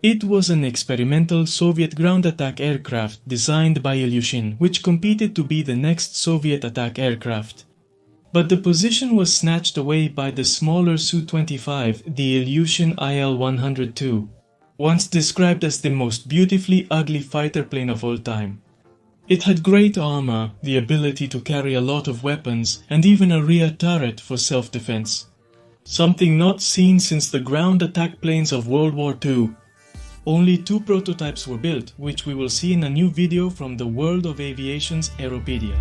It was an experimental Soviet ground attack aircraft designed by Ilyushin, which competed to be the next Soviet attack aircraft. But the position was snatched away by the smaller Su-25, the Ilyushin Il-102, once described as the most beautifully ugly fighter plane of all time. It had great armor, the ability to carry a lot of weapons, and even a rear turret for self-defense. Something not seen since the ground attack planes of World War II. Only 2 prototypes were built, which we will see in a new video from the World of Aviation's Aeropedia.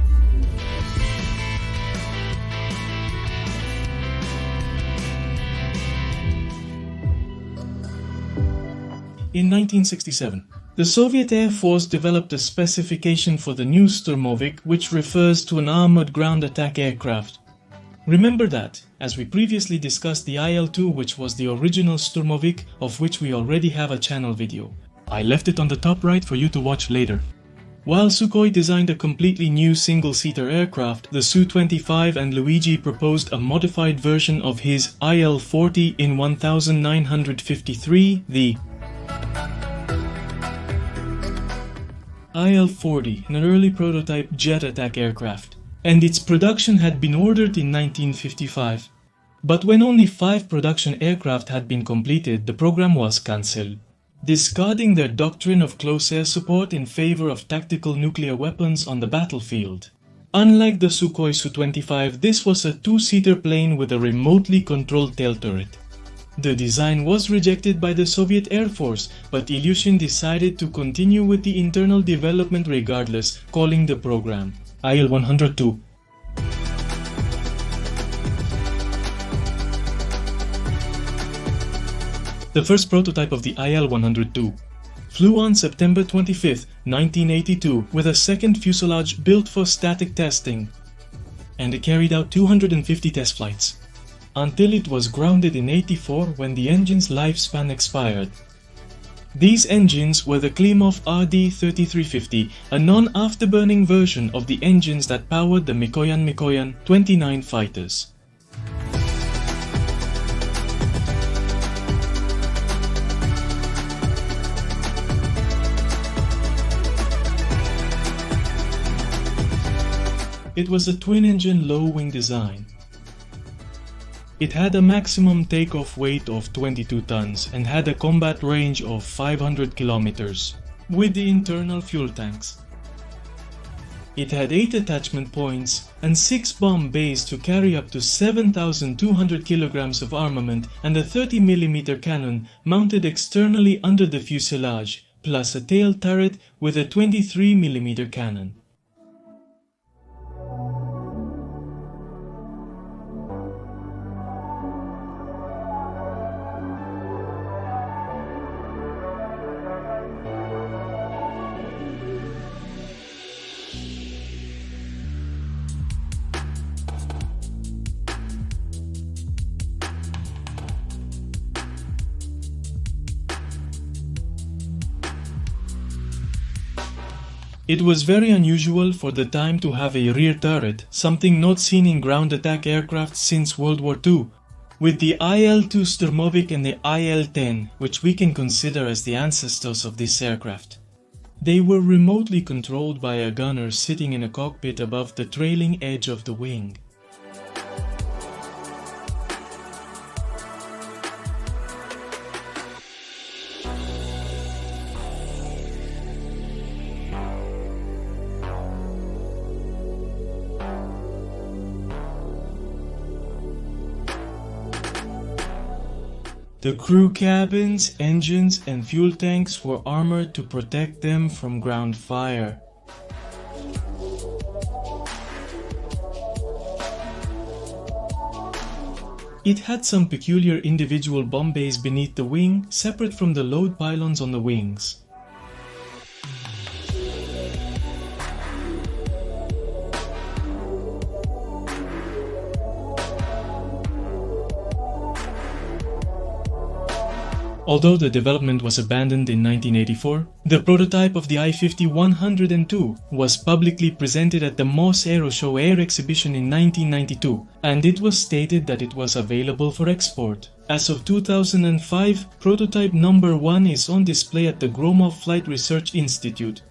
In 1967, the Soviet Air Force developed a specification for the new Sturmovik, which refers to an armored ground attack aircraft. Remember that, as we previously discussed the IL-2, which was the original Sturmovik, of which we already have a channel video. I left it on the top right for you to watch later. While Sukhoi designed a completely new single-seater aircraft, the Su-25 and Luigi proposed a modified version of his IL-40 in 1953, the IL-40, an early prototype jet attack aircraft, and its production had been ordered in 1955. But when only 5 production aircraft had been completed, the program was cancelled, discarding their doctrine of close air support in favor of tactical nuclear weapons on the battlefield. Unlike the Sukhoi Su-25, this was a 2-seater plane with a remotely controlled tail turret. The design was rejected by the Soviet Air Force, but Ilyushin decided to continue with the internal development regardless, calling the program Il-102. The first prototype of the Il-102 flew on September 25, 1982 with a second fuselage built for static testing, and it carried out 250 test flights, until it was grounded in '84 when the engine's lifespan expired. These engines were the Klimov RD-3350, a non-afterburning version of the engines that powered the Mikoyan 29 fighters. It was a twin-engine low-wing design. It had a maximum takeoff weight of 22 tons and had a combat range of 500 kilometers, with the internal fuel tanks. It had 8 attachment points and 6 bomb bays to carry up to 7,200 kilograms of armament and a 30mm cannon mounted externally under the fuselage, plus a tail turret with a 23mm cannon. It was very unusual for the time to have a rear turret, something not seen in ground attack aircraft since World War II, with the IL-2 Sturmovik and the IL-10, which we can consider as the ancestors of this aircraft. They were remotely controlled by a gunner sitting in a cockpit above the trailing edge of the wing. The crew cabins, engines, and fuel tanks were armored to protect them from ground fire. It had some peculiar individual bomb bays beneath the wing, separate from the load pylons on the wings. Although the development was abandoned in 1984, the prototype of the I-50-102 was publicly presented at the Moss Aero Show Air Exhibition in 1992, and it was stated that it was available for export. As of 2005, prototype number 1 is on display at the Gromov Flight Research Institute.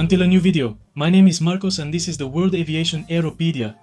Until a new video, my name is Marcos and this is the World Aviation Aeropedia.